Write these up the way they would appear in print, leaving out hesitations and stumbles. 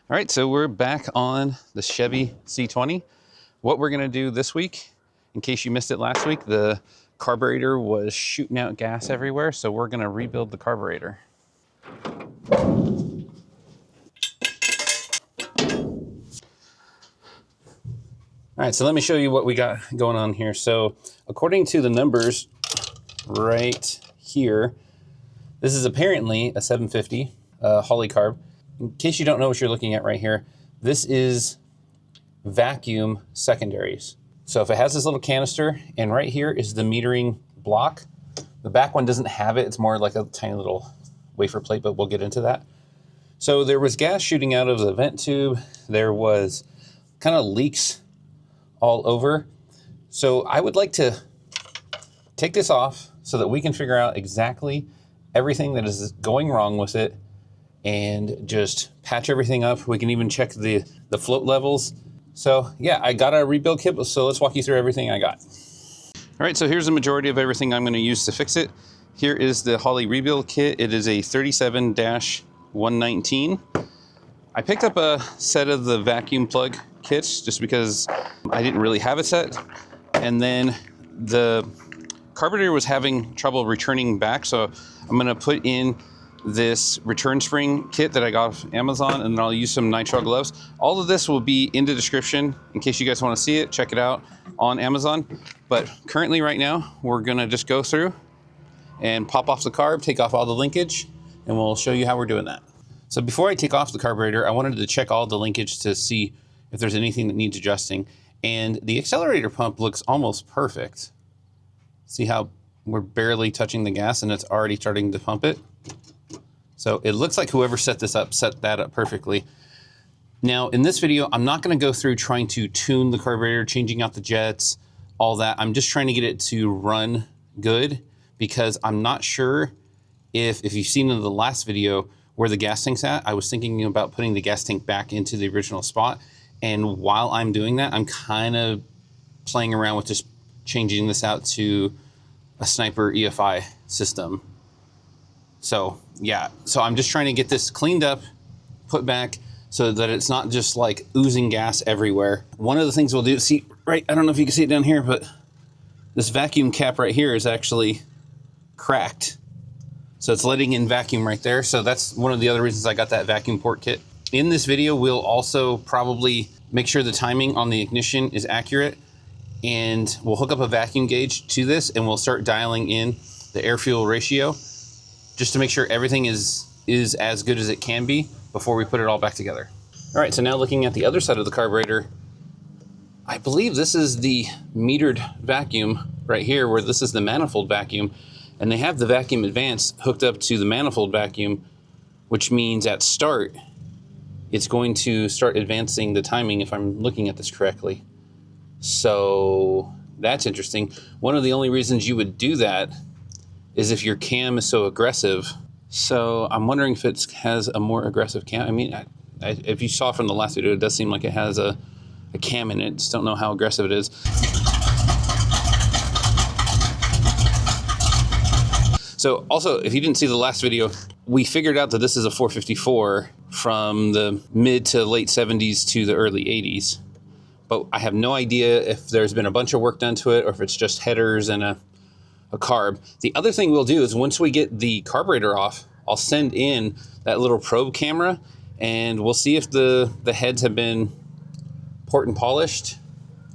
All right, so we're back on the Chevy C20. What we're gonna do this week, in case you missed it last week, the carburetor was shooting out gas everywhere, so we're gonna rebuild the carburetor. All right, so let me show you what we got going on here. So according to the numbers right here, this is apparently a 750 Holley Carb. In case you don't know what you're looking at right here, this is vacuum secondaries. So if it has this little canister, and right here is the metering block. The back one doesn't have it. It's more like a tiny little wafer plate, but we'll get into that. So there was gas shooting out of the vent tube. There was kind of leaks all over. So I would like to take this off so that we can figure out exactly everything that is going wrong with it and just patch everything up. We can even check the float levels. So yeah, I got a rebuild kit, so let's walk you through everything I got. All right, so here's the majority of everything I'm gonna use to fix it. Here is the Holley rebuild kit. It is a 37-119. I picked up a set of the vacuum plug kits just because I didn't really have a set. And then the carburetor was having trouble returning back, so I'm gonna put in this return spring kit that I got off Amazon, and then I'll use some nitrile gloves. All of this will be in the description in case you guys want to see it. Check it out on Amazon. But currently right now, we're gonna just go through and pop off the carb, take off all the linkage, and we'll show you how we're doing that. So before I take off the carburetor, I wanted to check all the linkage to see if there's anything that needs adjusting. And the accelerator pump looks almost perfect. See how we're barely touching the gas and it's already starting to pump it? So it looks like whoever set this up set that up perfectly. Now in this video, I'm not gonna go through trying to tune the carburetor, changing out the jets, all that. I'm just trying to get it to run good because I'm not sure if you've seen in the last video where the gas tank's at. I was thinking about putting the gas tank back into the original spot. And while I'm doing that, I'm kind of playing around with just changing this out to a Sniper EFI system. So yeah, so I'm just trying to get this cleaned up, put back so that it's not just like oozing gas everywhere. One of the things we'll do, see, right, I don't know if you can see it down here, but this vacuum cap right here is actually cracked. So it's letting in vacuum right there. So that's one of the other reasons I got that vacuum port kit. In this video, we'll also probably make sure the timing on the ignition is accurate, and we'll hook up a vacuum gauge to this and we'll start dialing in the air-fuel ratio just to make sure everything is as good as it can be before we put it all back together. All right, so now looking at the other side of the carburetor, I believe this is the metered vacuum right here, where this is the manifold vacuum, and they have the vacuum advance hooked up to the manifold vacuum, which means at start, it's going to start advancing the timing if I'm looking at this correctly. So that's interesting. One of the only reasons you would do that is if your cam is so aggressive. So I'm wondering if it has a more aggressive cam. I mean, if you saw from the last video, it does seem like it has a cam in it. Just don't know how aggressive it is. So also, if you didn't see the last video, we figured out that this is a 454 from the mid to late 70s to the early 80s. But I have no idea if there's been a bunch of work done to it or if it's just headers and a carb. The other thing we'll do is once we get the carburetor off, I'll send in that little probe camera and we'll see if the heads have been port and polished.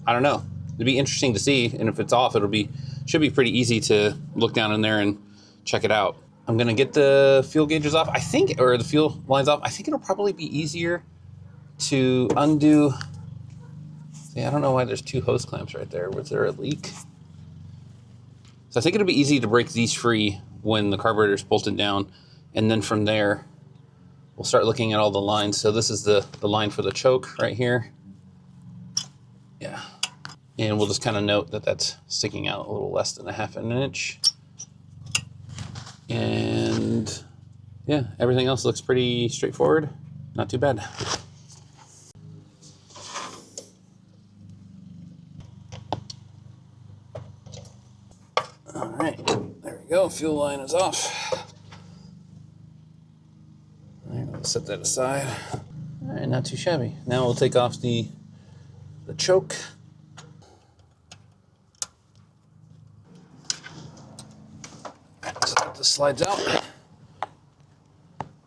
I don't know. It'd be interesting to see, and if it's off, should be pretty easy to look down in there and check it out. I'm gonna get the fuel gauges off, I think, or the fuel lines off. I think it'll probably be easier to undo. See, I don't know why there's two hose clamps right there. Was there a leak? So I think it'll be easy to break these free when the carburetor's bolted down. And then from there, we'll start looking at all the lines. So this is the line for the choke right here. Yeah. And we'll just kind of note that that's sticking out a little less than a half an inch. And yeah, everything else looks pretty straightforward. Not too bad. All right, there we go. Fuel line is off. All right, let's set that aside. All right. right, not too shabby. Now we'll take off the choke. So this slides out.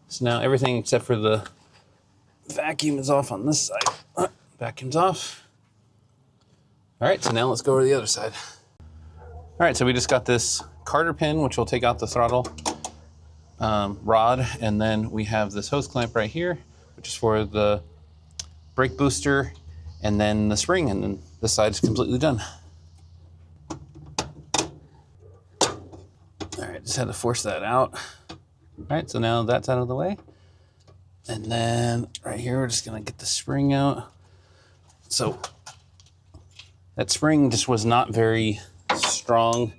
So now everything except for the vacuum is off on this side. Vacuum's off. All right, so now let's go over to the other side. All right, so we just got this Carter pin, which will take out the throttle rod, and then we have this hose clamp right here, which is for the brake booster, and then the spring, and then this side is completely done. All right, just had to force that out. All right, so now that's out of the way. And then right here, we're just gonna get the spring out. So that spring just was not very strong,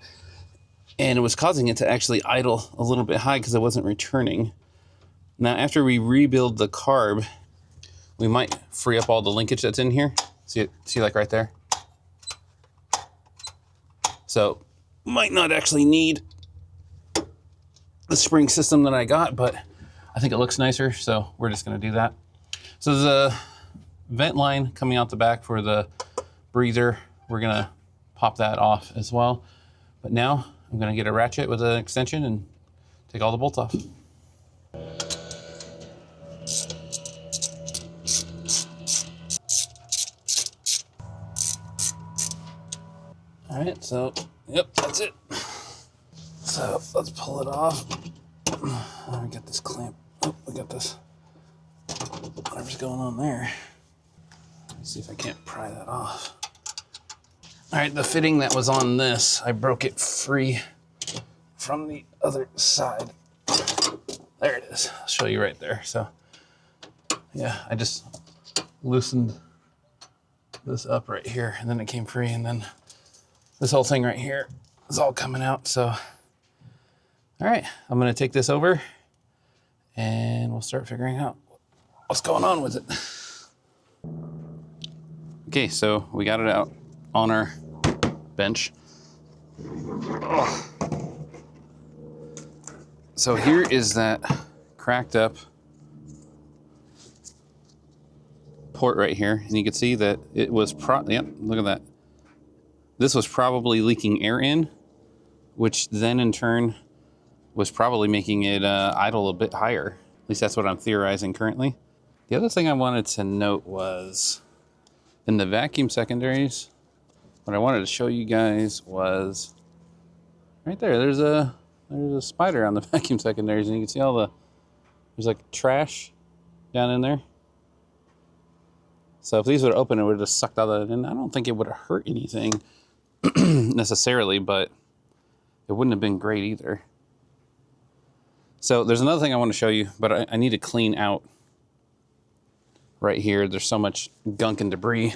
and it was causing it to actually idle a little bit high because it wasn't returning. Now, after we rebuild the carb, we might free up all the linkage that's in here. See like right there? So might not actually need the spring system that I got, but I think it looks nicer, so we're just gonna do that. So there's a vent line coming out the back for the breather. We're gonna pop that off as well. But now I'm gonna get a ratchet with an extension and take all the bolts off. All right, so, yep, that's it. So let's pull it off. Let me get this clamp. Oh, we got this. Whatever's going on there. Let's see if I can't pry that off. All right, the fitting that was on this, I broke it free from the other side. There it is. I'll show you right there. So, yeah, I just loosened this up right here, and then it came free, and then this whole thing right here is all coming out. So, all right, I'm gonna take this over and we'll start figuring out what's going on with it. Okay, so we got it out on our bench. So here is that cracked up port right here, and you can see that it was yep, look at that. This was probably leaking air in, which then in turn was probably making it idle a bit higher. At least that's what I'm theorizing currently. The other thing I wanted to note was in the vacuum secondaries, what I wanted to show you guys was right there. There's a spider on the vacuum secondaries, and you can see there's like trash down in there. So if these would have opened, it would have just sucked all that in. I don't think it would have hurt anything necessarily, but it wouldn't have been great either. So there's another thing I want to show you, but I need to clean out right here. There's so much gunk and debris.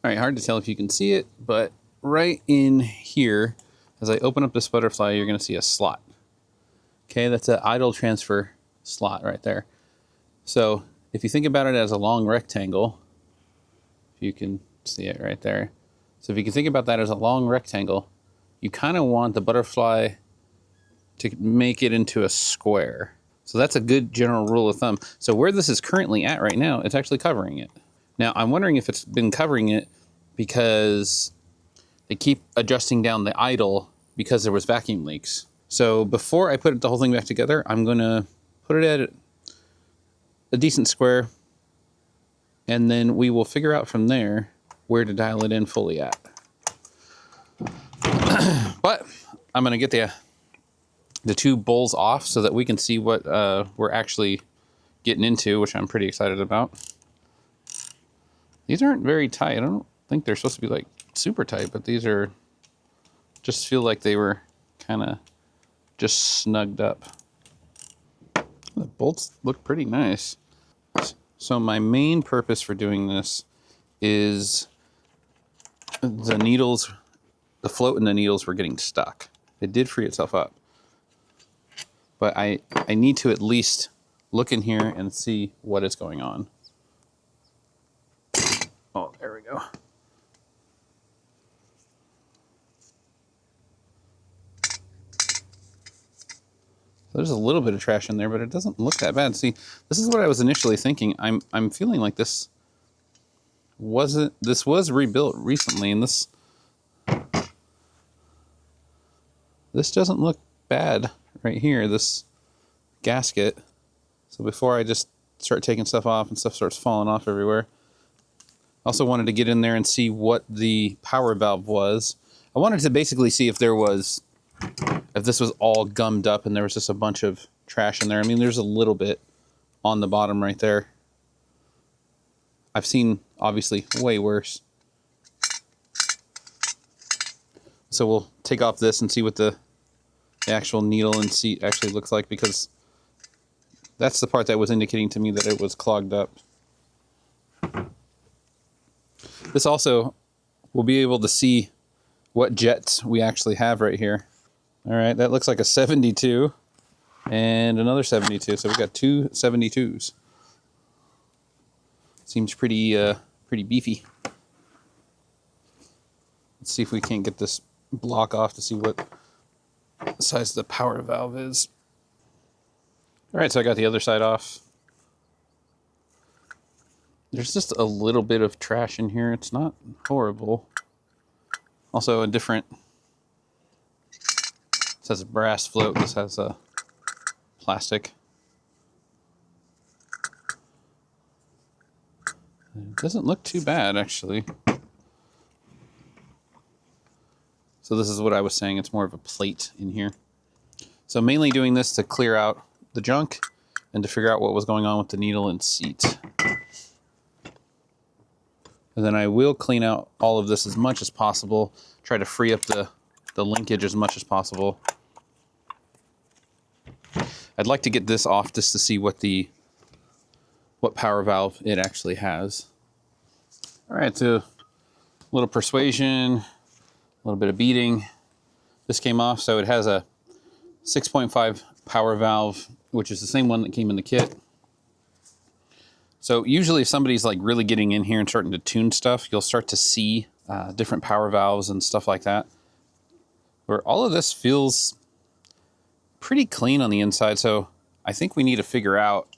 All right, hard to tell if you can see it, but right in here, as I open up this butterfly, you're gonna see a slot. Okay, that's an idle transfer slot right there. So if you think about it as a long rectangle, if you can see it right there. So if you can think about that as a long rectangle, you kind of want the butterfly to make it into a square. So that's a good general rule of thumb. So where this is currently at right now, it's actually covering it. Now, I'm wondering if it's been covering it because they keep adjusting down the idle because there was vacuum leaks. So before I put the whole thing back together, I'm gonna put it at a decent square, and then we will figure out from there where to dial it in fully at. But I'm gonna get the two bowls off so that we can see what we're actually getting into, which I'm pretty excited about. These aren't very tight. I don't think they're supposed to be like super tight, but these are just feel like they were kind of just snugged up. The bolts look pretty nice. So my main purpose for doing this is the needles, the float in the needles were getting stuck. It did free itself up. But I need to at least look in here and see what is going on. Oh, there we go. There's a little bit of trash in there, but it doesn't look that bad. See, this is what I was initially thinking. I'm feeling like this was rebuilt recently, and this doesn't look bad right here, this gasket. So before I just start taking stuff off and stuff starts falling off everywhere. Also wanted to get in there and see what the power valve was. I wanted to basically see if this was all gummed up and there was just a bunch of trash in there. I mean, there's a little bit on the bottom right there. I've seen, obviously, way worse. So we'll take off this and see what the actual needle and seat actually looks like, because that's the part that was indicating to me that it was clogged up. This also, we'll be able to see what jets we actually have right here. All right, that looks like a 72 and another 72. So we got two 72s. Seems pretty beefy. Let's see if we can't get this block off to see what size the power valve is. All right, so I got the other side off. There's just a little bit of trash in here. It's not horrible. Also a different, it says brass float. This has a plastic. It doesn't look too bad, actually. So this is what I was saying. It's more of a plate in here. So mainly doing this to clear out the junk and to figure out what was going on with the needle and seat. And then I will clean out all of this as much as possible. Try to free up the linkage as much as possible. I'd like to get this off just to see what power valve it actually has. All right, so a little persuasion, a little bit of beating. This came off, so it has a 6.5 power valve, which is the same one that came in the kit. So usually if somebody's like really getting in here and starting to tune stuff, you'll start to see different power valves and stuff like that. Where all of this feels pretty clean on the inside, so I think we need to figure out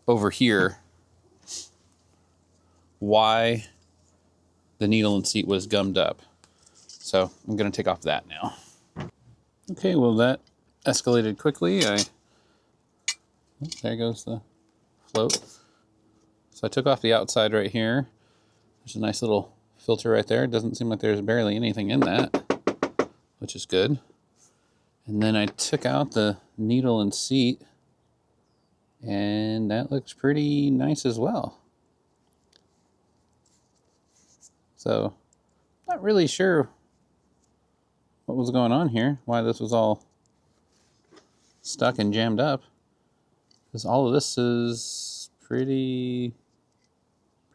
over here why the needle and seat was gummed up. So I'm going to take off that now. Okay, well that escalated quickly. There goes the float. So I took off the outside right here. There's a nice little filter right there. It doesn't seem like there's barely anything in that, which is good. And then I took out the needle and seat, and that looks pretty nice as well. So, not really sure what was going on here, why this was all stuck and jammed up, because all of this is pretty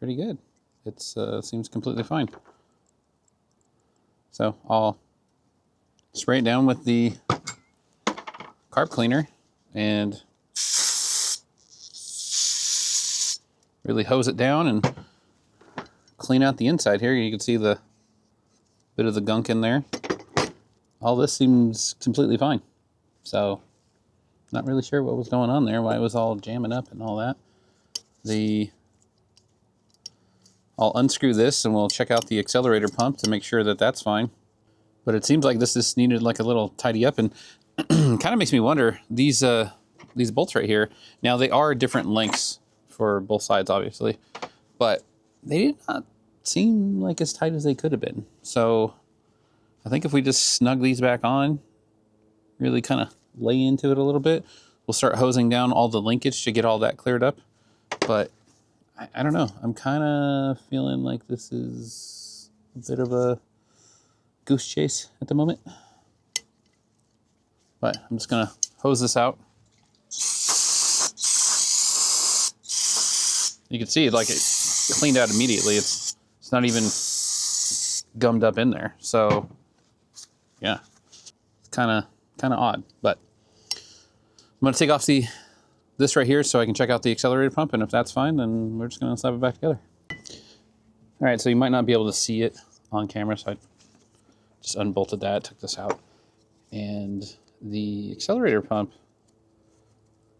good. It seems completely fine. So I'll spray it down with the carb cleaner and really hose it down and clean out the inside here. You can see the bit of the gunk in there. All this seems completely fine. So not really sure what was going on there, why it was all jamming up and all that. I'll unscrew this and we'll check out the accelerator pump to make sure that that's fine. But it seems like this just needed like a little tidy up, and kind of makes me wonder, these bolts right here, now they are different lengths for both sides obviously, but they did not seem like as tight as they could have been. So I think if we just snug these back on, really kind of lay into it a little bit, we'll start hosing down all the linkage to get all that cleared up. But I don't know, I'm kind of feeling like this is a bit of a goose chase at the moment. But I'm just gonna hose this out. You can see like it cleaned out immediately. It's not even gummed up in there. So yeah, it's kind of odd. But I'm gonna take off this right here so I can check out the accelerator pump, and if that's fine, then we're just gonna slap it back together. All right, so you might not be able to see it on camera, so I just unbolted that, took this out, and the accelerator pump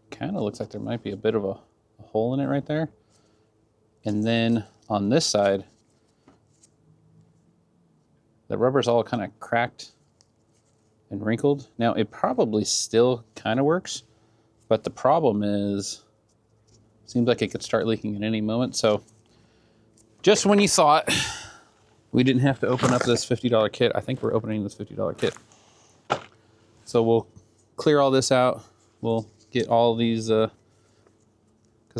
kind of looks like there might be a bit of a hole in it right there. And then on this side, the rubber's all kind of cracked and wrinkled. Now, it probably still kind of works, but the problem is, seems like it could start leaking at any moment. So just when you thought we didn't have to open up this $50 kit, I think we're opening this $50 kit. So we'll clear all this out. We'll get all these, because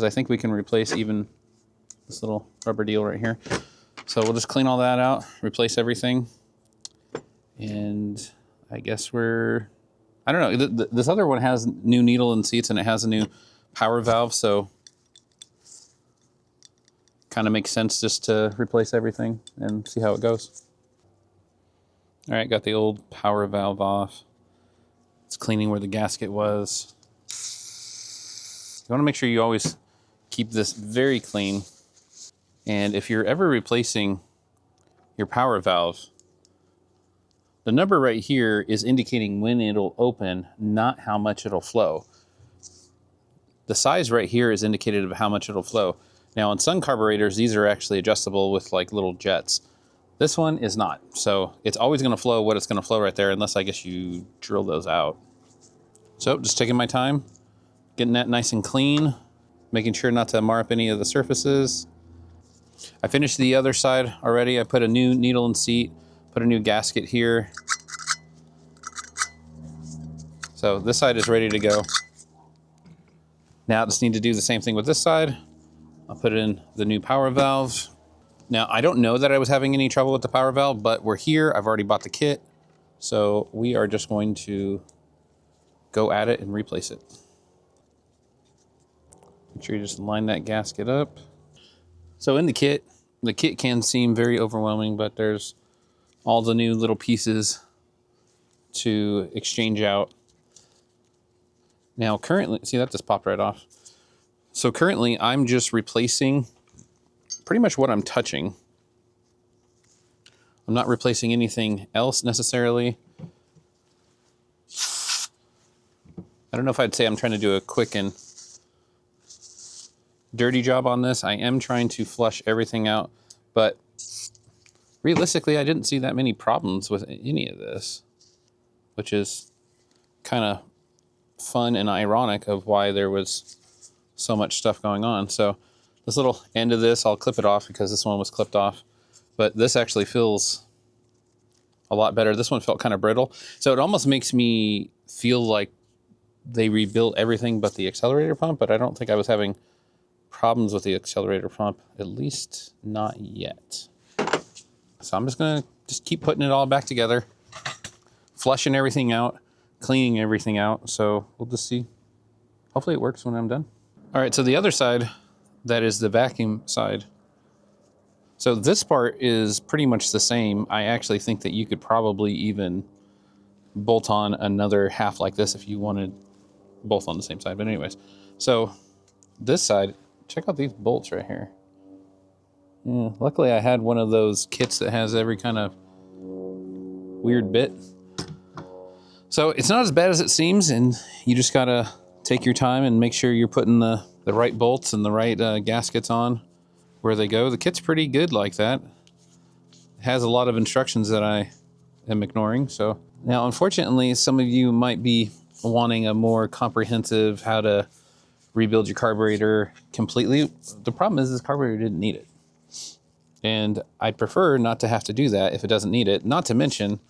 I think we can replace even this little rubber deal right here. So we'll just clean all that out, replace everything. And I guess I don't know, this other one has new needle and seats and it has a new power valve. So kind of makes sense just to replace everything and see how it goes. All right, got the old power valve off. It's cleaning where the gasket was. You want to make sure you always keep this very clean. And if you're ever replacing your power valve, the number right here is indicating when it'll open, not how much it'll flow. The size right here is indicated of how much it'll flow. Now on some carburetors, these are actually adjustable with like little jets. This one is not. So it's always going to flow what it's going to flow right there, unless I guess you drill those out. So just taking my time, getting that nice and clean, making sure not to mar up any of the surfaces. I finished the other side already. I put a new needle and seat, put a new gasket here. So this side is ready to go. Now I just need to do the same thing with this side. I'll put in the new power valve. Now, I don't know that I was having any trouble with the power valve, but we're here. I've already bought the kit. So we are just going to go at it and replace it. Make sure you just line that gasket up. So in the kit can seem very overwhelming, but there's all the new little pieces to exchange out. Now currently, see that just popped right off. So currently I'm just replacing pretty much what I'm touching. I'm not replacing anything else necessarily. I don't know if I'd say I'm trying to do a quick and dirty job on this. I am trying to flush everything out, but realistically, I didn't see that many problems with any of this, which is kind of fun and ironic of why there was so much stuff going on. So this little end of this, I'll clip it off because this one was clipped off, but this actually feels a lot better. This one felt kind of brittle. So it almost makes me feel like they rebuilt everything but the accelerator pump, but I don't think I was having problems with the accelerator pump, at least not yet. So I'm just gonna keep putting it all back together, flushing everything out, cleaning everything out. So we'll just see. Hopefully it works when I'm done. All right, so the other side, that is the vacuum side. So this part is pretty much the same. I actually think that you could probably even bolt on another half like this if you wanted both on the same side. But anyways, so this side, check out these bolts right here. Yeah, luckily I had one of those kits that has every kind of weird bit. So it's not as bad as it seems, and you just gotta take your time and make sure you're putting the right bolts and the right gaskets on where they go. The kit's pretty good like that. It has a lot of instructions that I am ignoring. So now, unfortunately, some of you might be wanting a more comprehensive how to rebuild your carburetor completely. The problem is this carburetor didn't need it. And I'd prefer not to have to do that if it doesn't need it. Not to mention,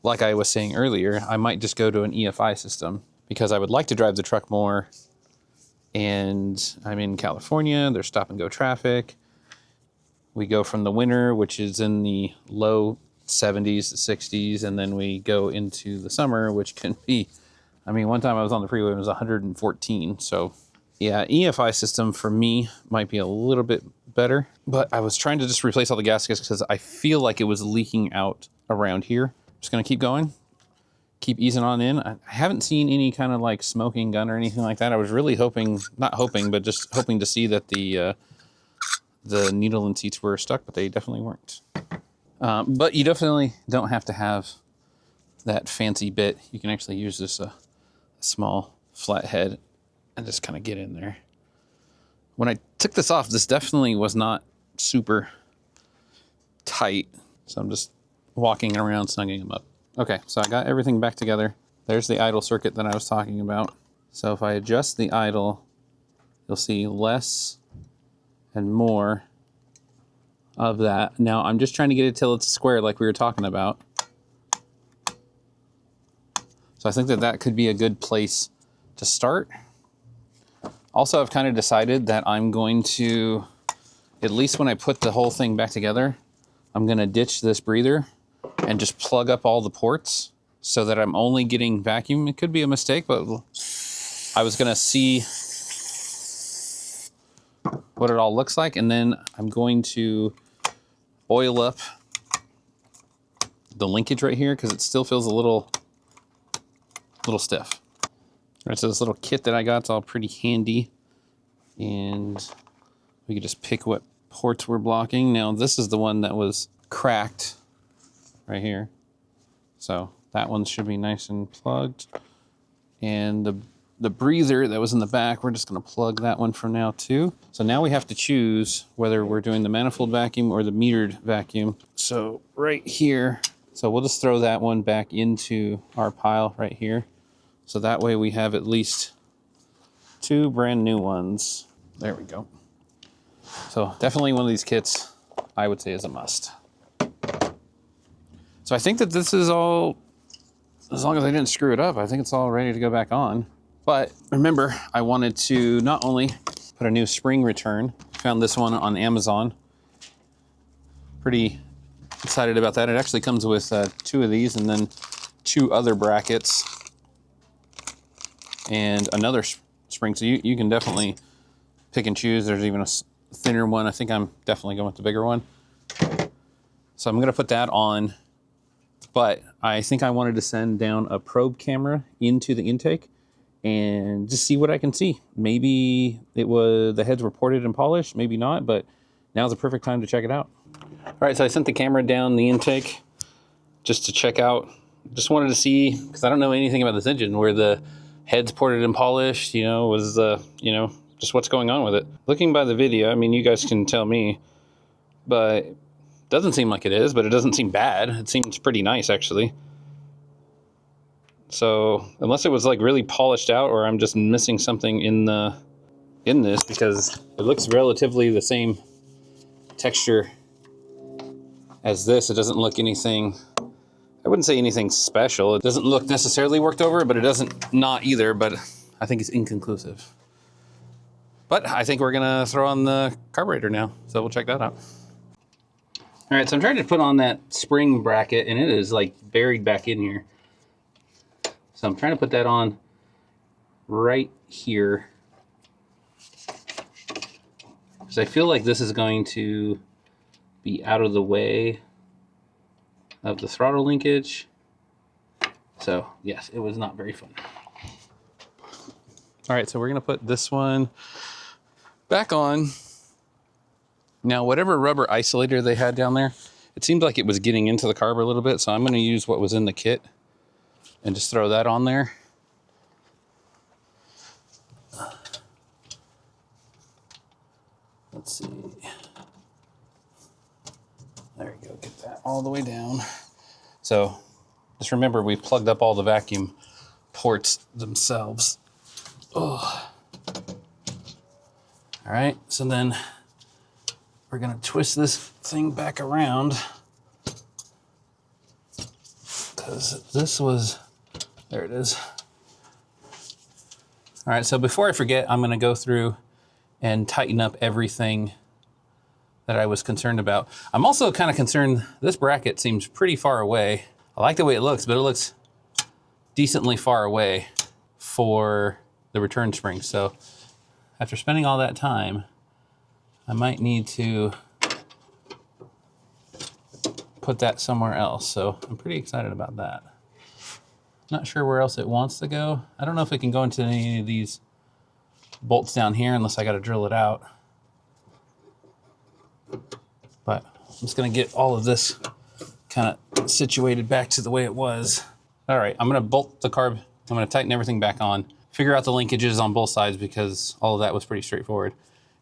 like I was saying earlier, I might just go to an EFI system because I would like to drive the truck more. And I'm in California, there's stop and go traffic. We go from the winter, which is in the low 70s to 60s, and then we go into the summer, which can be, I mean, one time I was on the freeway, it was 114. So yeah, EFI system for me might be a little bit better, but I was trying to just replace all the gaskets because I feel like it was leaking out around here. Just gonna keep going, keep easing on in. I haven't seen any kind of like smoking gun or anything like that. I was really hoping, not hoping, but just hoping to see that the needle and seats were stuck, but they definitely weren't. But you definitely don't have to have that fancy bit. You can actually use this a small flat head and just kind of get in there. When I took this off, this definitely was not super tight. So I'm just walking around snugging them up. Okay, so I got everything back together. There's the idle circuit that I was talking about. So if I adjust the idle, you'll see less and more of that. Now I'm just trying to get it till it's square like we were talking about. So I think that that could be a good place to start. Also, I've kind of decided that I'm going to, at least when I put the whole thing back together, I'm going to ditch this breather and just plug up all the ports so that I'm only getting vacuum. It could be a mistake, but I was going to see what it all looks like, and then I'm going to oil up the linkage right here because it still feels a little stiff. All right, so this little kit that I got is all pretty handy, and we could just pick what ports we're blocking. Now this is the one that was cracked right here, so that one should be nice and plugged. And the breather that was in the back, we're just going to plug that one for now too. So now we have to choose whether we're doing the manifold vacuum or the metered vacuum. So right here, so we'll just throw that one back into our pile right here. So that way we have at least 2 brand new ones. There we go. So definitely one of these kits I would say is a must. So I think that this is all, as long as I didn't screw it up, I think it's all ready to go back on. But remember, I wanted to not only put a new spring return, found this one on Amazon. Pretty excited about that. It actually comes with 2 of these and then 2 other brackets and another spring. So you can definitely pick and choose. There's even a thinner one. I think I'm definitely going with the bigger one. So I'm gonna put that on, but I think I wanted to send down a probe camera into the intake and just see what I can see. Maybe the heads were ported and polished, maybe not, but now's the perfect time to check it out. All right, so I sent the camera down the intake just to check out. Just wanted to see, because I don't know anything about this engine, where the heads ported and polished, was just what's going on with it. Looking by the video, I mean, you guys can tell me, but it doesn't seem like it is, but it doesn't seem bad. It seems pretty nice, actually. So unless it was like really polished out, or I'm just missing something in this, because it looks relatively the same texture as this. It doesn't look anything, I wouldn't say anything special. It doesn't look necessarily worked over, but it doesn't not either, but I think it's inconclusive. But I think we're gonna throw on the carburetor now, so we'll check that out. All right, so I'm trying to put on that spring bracket, and it is like buried back in here. So I'm trying to put that on right here, because I feel like this is going to be out of the way of the throttle linkage. So yes, it was not very fun. All right, so we're gonna put this one back on. Now, whatever rubber isolator they had down there, it seemed like it was getting into the carb a little bit, so I'm gonna use what was in the kit and just throw that on there. Let's see. There we go, get that all the way down. So just remember, we plugged up all the vacuum ports themselves. Oh. All right, so then we're gonna twist this thing back around, because this was, there it is. All right, so before I forget, I'm gonna go through and tighten up everything that I was concerned about. I'm also kind of concerned, this bracket seems pretty far away. I like the way it looks, but it looks decently far away for the return spring. So after spending all that time, I might need to put that somewhere else. So I'm pretty excited about that. Not sure where else it wants to go. I don't know if it can go into any of these bolts down here unless I got to drill it out. But I'm just gonna get all of this kind of situated back to the way it was. All right, I'm gonna bolt the carb. I'm gonna tighten everything back on, figure out the linkages on both sides because all of that was pretty straightforward.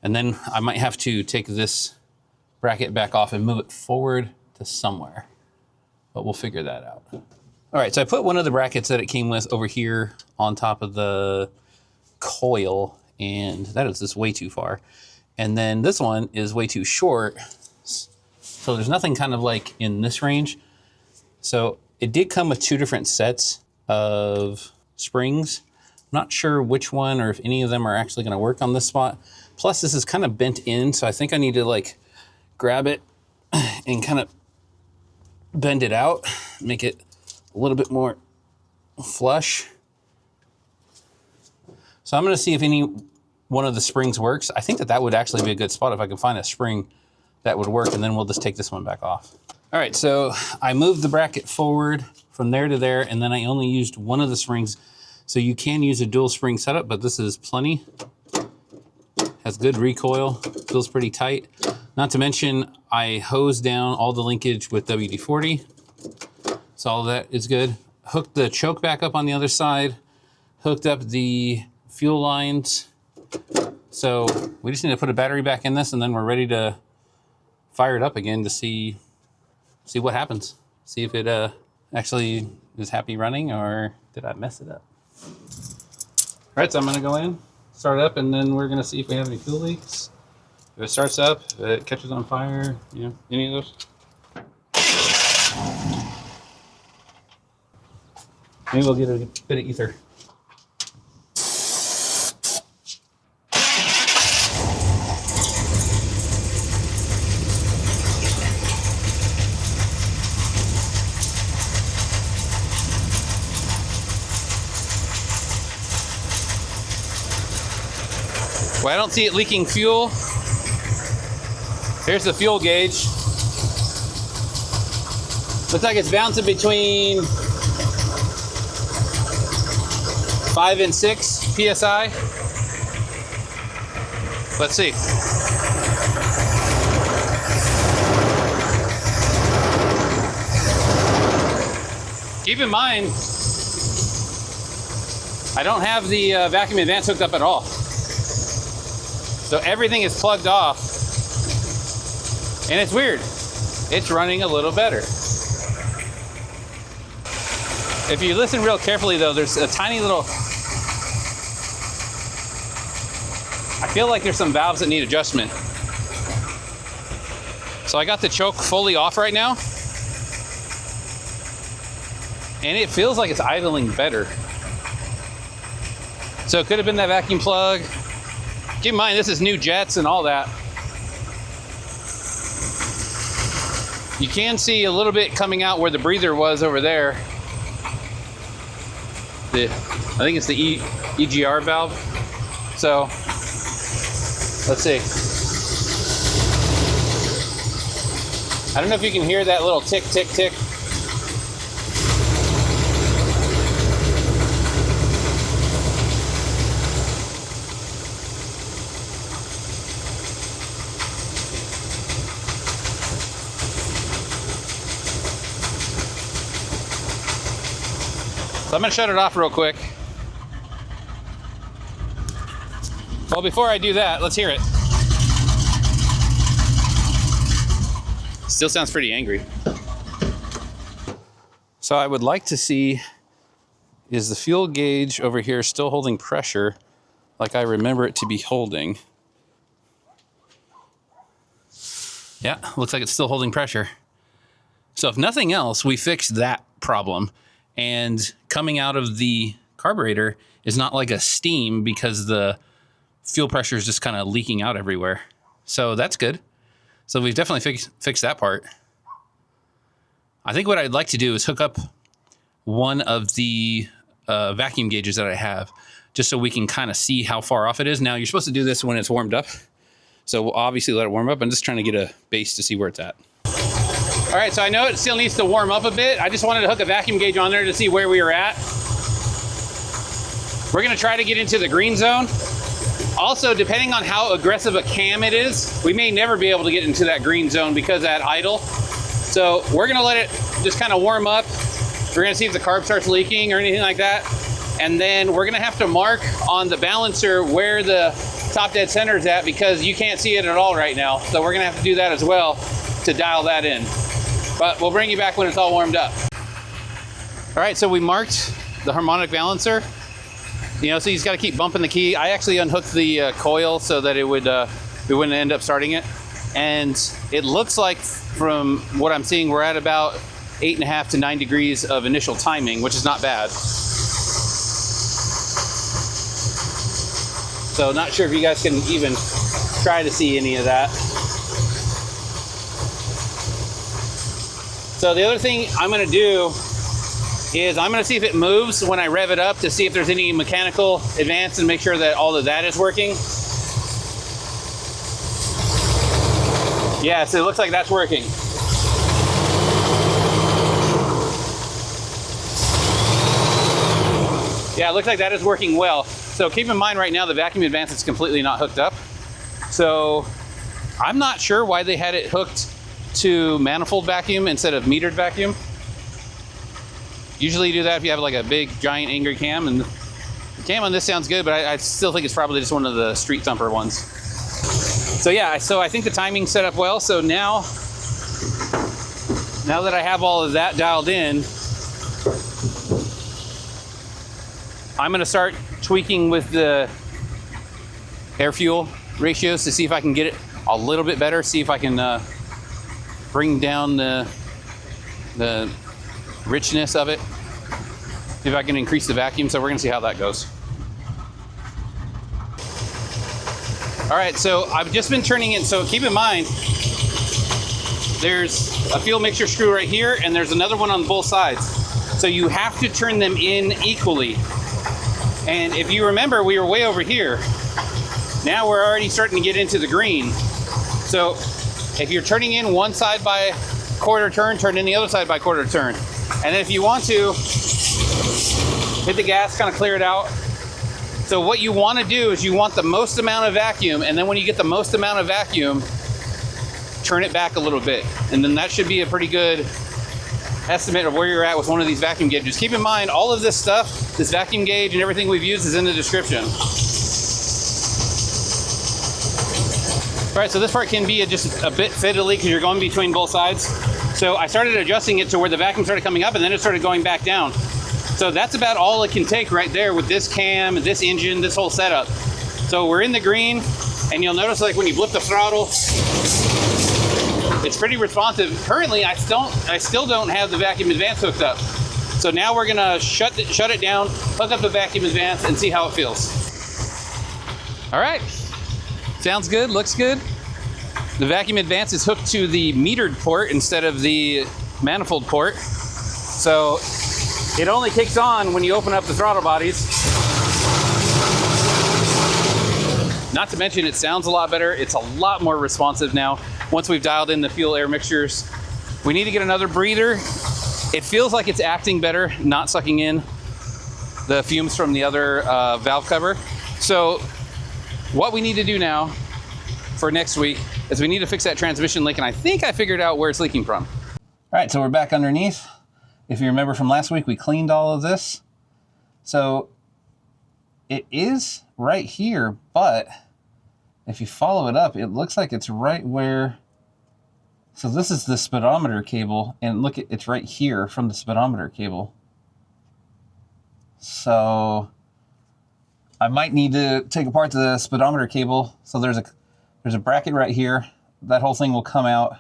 And then I might have to take this bracket back off and move it forward to somewhere, but we'll figure that out. All right, so I put one of the brackets that it came with over here on top of the coil, and that is just way too far. And then this one is way too short. So there's nothing kind of like in this range. So it did come with 2 different sets of springs. I'm not sure which one or if any of them are actually gonna work on this spot. Plus this is kind of bent in, so I think I need to like grab it and kind of bend it out, make it a little bit more flush. So I'm gonna see if any one of the springs works. I think that that would actually be a good spot if I can find a spring that would work, and then we'll just take this one back off. All right, so I moved the bracket forward from there to there, and then I only used one of the springs. So you can use a dual spring setup, but this is plenty. Has good recoil, feels pretty tight. Not to mention, I hosed down all the linkage with WD-40. So all of that is good. Hooked the choke back up on the other side, hooked up the fuel lines. So we just need to put a battery back in this, and then we're ready to fire it up again to see what happens. See if it actually is happy running, or did I mess it up? All right, so I'm gonna go in, start up, and then we're gonna see if we have any fuel leaks. If it starts up, if it catches on fire, you know, any of those. Maybe we'll get a bit of ether. Well, I don't see it leaking fuel. Here's the fuel gauge. Looks like it's bouncing between 5 and 6 PSI. Let's see. Keep in mind, I don't have the vacuum advance hooked up at all. So everything is plugged off. And it's weird. It's running a little better. If you listen real carefully though, there's a tiny little, I feel like there's some valves that need adjustment. So I got the choke fully off right now. And it feels like it's idling better. So it could have been that vacuum plug. Keep in mind, this is new jets and all that. You can see a little bit coming out where the breather was over there. I think it's the EGR valve. So, let's see. I don't know if you can hear that little tick, tick, tick. So I'm gonna shut it off real quick. Well, before I do that, let's hear it. Still sounds pretty angry. So I would like to see, is the fuel gauge over here still holding pressure like I remember it to be holding? Yeah, looks like it's still holding pressure. So if nothing else, we fixed that problem. And coming out of the carburetor is not like a steam because the fuel pressure is just kind of leaking out everywhere. So that's good. So we've definitely fixed that part. I think what I'd like to do is hook up one of the vacuum gauges that I have, just so we can kind of see how far off it is. Now, you're supposed to do this when it's warmed up. So we'll obviously let it warm up. I'm just trying to get a base to see where it's at. All right, so I know it still needs to warm up a bit. I just wanted to hook a vacuum gauge on there to see where we were at. We're gonna try to get into the green zone. Also, depending on how aggressive a cam it is, we may never be able to get into that green zone because at idle. So we're gonna let it just kind of warm up. We're We're gonna see if the carb starts leaking or anything like that. And then we're gonna have to mark on the balancer where the top dead center is at, because you can't see it at all right now. So we're gonna have to do that as well to dial that in. But we'll bring you back when it's all warmed up. All right, so we marked the harmonic balancer. You know, so you just got to keep bumping the key. I actually unhooked the coil so that it would we wouldn't end up starting it. And it looks like, from what I'm seeing, we're at about 8.5 to 9 degrees of initial timing, which is not bad. So not sure if you guys can even try to see any of that. So the other thing I'm going to do is I'm going to see if it moves when I rev it up, to see if there's any mechanical advance and make sure that all of that is working. Yeah, so it looks like that's working. Yeah, it looks like that is working well. So keep in mind right now the vacuum advance is completely not hooked up. So I'm not sure why they had it hooked to manifold vacuum instead of metered vacuum. Usually you do that if you have like a big giant angry cam, and the cam on this sounds good, but I still think it's probably just one of the street thumper ones. So yeah, so I think the timing's set up well. So now that I have all of that dialed in, I'm gonna start tweaking with the air fuel ratios to see if I can get it a little bit better, see if I can bring down the richness of it, if I can increase the vacuum. So we're gonna see how that goes. All right, so I've just been turning in. So keep in mind, there's a fuel mixture screw right here, and there's another one on both sides. So you have to turn them in equally. And if you remember, we were way over here. Now we're already starting to get into the green. So if you're turning in one side by quarter turn, turn in the other side by quarter turn. And then if you want to, hit the gas, kind of clear it out. So what you want to do is you want the most amount of vacuum, and then when you get the most amount of vacuum, turn it back a little bit. And then that should be a pretty good estimate of where you're at with one of these vacuum gauges. Keep in mind, all of this stuff, this vacuum gauge and everything we've used, is in the description. All right, so this part can be just a bit fiddly because you're going between both sides. So I started adjusting it to where the vacuum started coming up, and then it started going back down. So that's about all it can take right there with this cam, this engine, this whole setup. So we're in the green, and you'll notice like when you blip the throttle, it's pretty responsive. Currently, I still don't have the vacuum advance hooked up. So now we're gonna shut it down, hook up the vacuum advance, and see how it feels. All right, sounds good, looks good. The vacuum advance is hooked to the metered port instead of the manifold port. So it only kicks on when you open up the throttle bodies. Not to mention, it sounds a lot better. It's a lot more responsive now once we've dialed in the fuel air mixtures. We need to get another breather. It feels like it's acting better, not sucking in the fumes from the other valve cover. So what we need to do now for next week is we need to fix that transmission leak, and I think I figured out where it's leaking from. All right, so we're back underneath. If you remember from last week, we cleaned all of this. So it is right here, but if you follow it up, it looks like it's right where, so this is the speedometer cable, and look, it's right here from the speedometer cable. So I might need to take apart the speedometer cable. So there's a bracket right here. That whole thing will come out,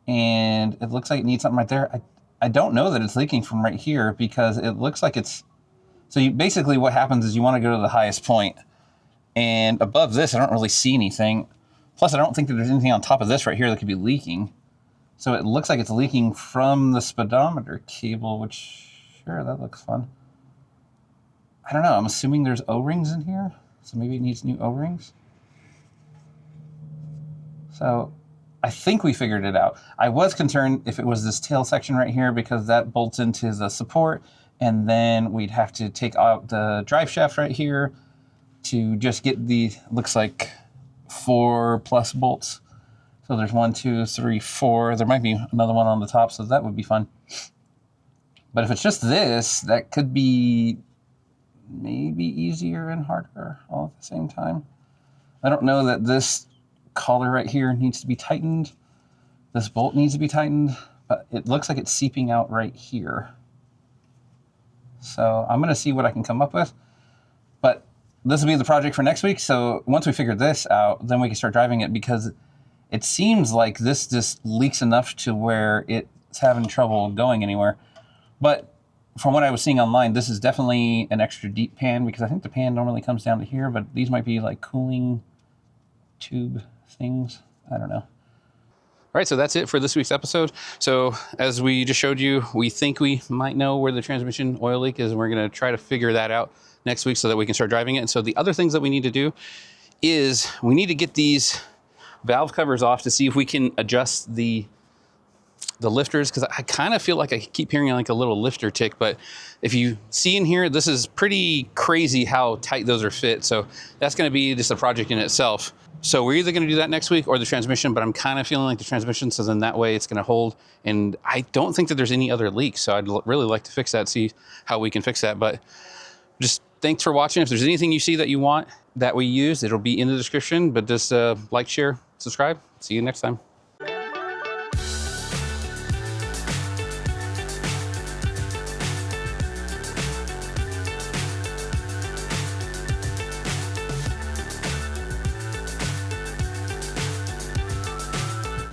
and it looks like it needs something right there. I don't know that it's leaking from right here, because it looks like it's, so basically what happens is you want to go to the highest point, and above this I don't really see anything. Plus I don't think that there's anything on top of this right here that could be leaking. So it looks like it's leaking from the speedometer cable, which, sure, that looks fun. I don't know, I'm assuming there's O-rings in here, so maybe it needs new O-rings. So I think we figured it out. I was concerned if it was this tail section right here, because that bolts into the support, and then we'd have to take out the drive shaft right here to just get the, looks like 4+ bolts. So there's 1, 2, 3, 4. There might be another one on the top, so that would be fun. But if it's just this, that could be maybe easier and harder all at the same time. I don't know that this collar right here needs to be tightened. This bolt needs to be tightened, but it looks like it's seeping out right here. So I'm going to see what I can come up with. But this will be the project for next week. So once we figure this out, then we can start driving it, because it seems like this just leaks enough to where it's having trouble going anywhere. But from what I was seeing online, this is definitely an extra deep pan, because I think the pan normally comes down to here, but these might be like cooling tube things. I don't know. All right, so that's it for this week's episode. So as we just showed you, we think we might know where the transmission oil leak is, and we're going to try to figure that out next week so that we can start driving it. And so the other things that we need to do is we need to get these valve covers off to see if we can adjust the lifters, because I kind of feel like I keep hearing like a little lifter tick. But if you see in here, this is pretty crazy how tight those are fit. So that's going to be just a project in itself. So we're either going to do that next week or the transmission, but I'm kind of feeling like the transmission, so then that way it's going to hold. And I don't think that there's any other leaks, so I'd really like to fix that, see how we can fix that. But just thanks for watching. If there's anything you see that you want that we use, it'll be in the description. But just like, share, subscribe. See you next time.